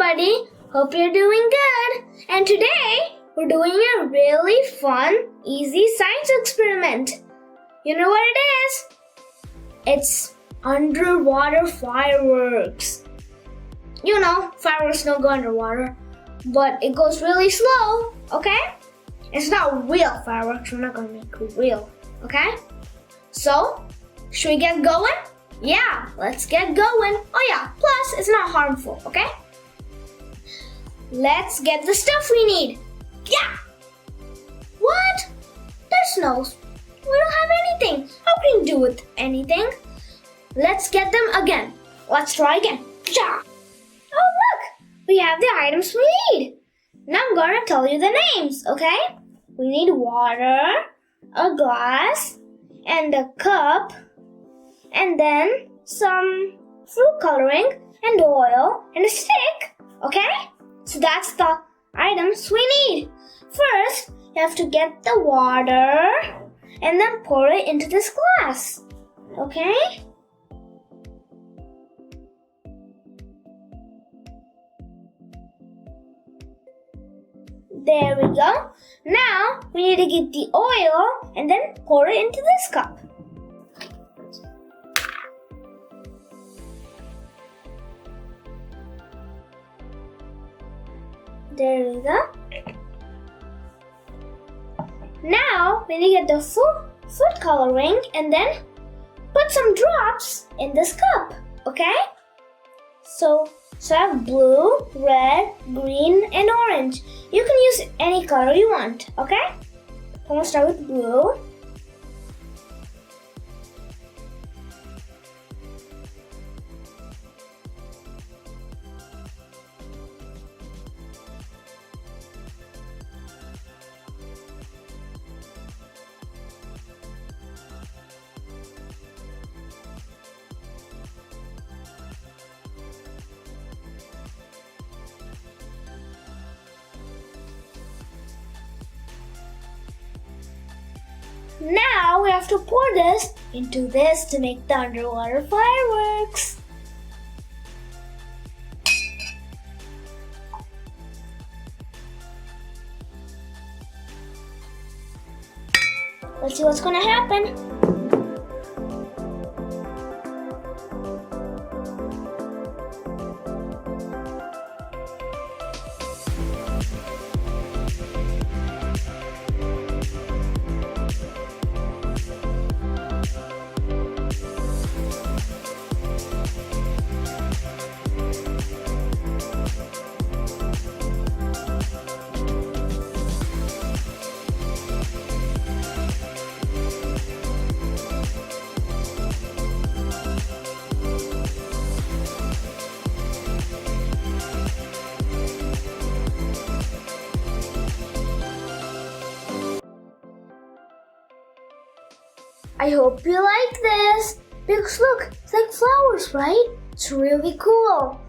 everybody! Hope you're doing good! And today, we're doing a really fun, easy science experiment. You know what it is? It's underwater fireworks. You know, fireworks don't go underwater, but it goes really slow, okay? It's not real fireworks, we're not gonna make it real, okay? So, should we get going? Yeah, let's get going. Oh yeah, plus it's not harmful, okay? Let's get the stuff we need. Yeah! What? There's no... We don't have anything. How can you do with anything? Let's get them again. Let's try again. Ja! Oh look! We have the items we need. Now I'm gonna tell you the names, okay? We need water, a glass, and a cup, and then some fruit coloring and oil and a stick, okay? So that's the items we need. First, you have to get the water and then pour it into this glass, okay? There we go. Now, we need to get the oil and then pour it into this cup. There we go. Now, we need to get the food coloring and then put some drops in this cup, okay? So I have blue, red, green, and orange. You can use any color you want, okay? I'm gonna start with blue. Now we have to pour this into this to make the underwater fireworks. Let's see what's gonna happen. I hope you like this, because look, it's like flowers, right? It's really cool.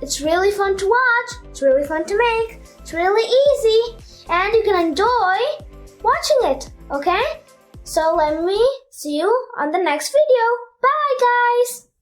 It's really fun to watch, it's really fun to make, it's really easy, and you can enjoy watching it, okay? So let me see you on the next video. Bye guys!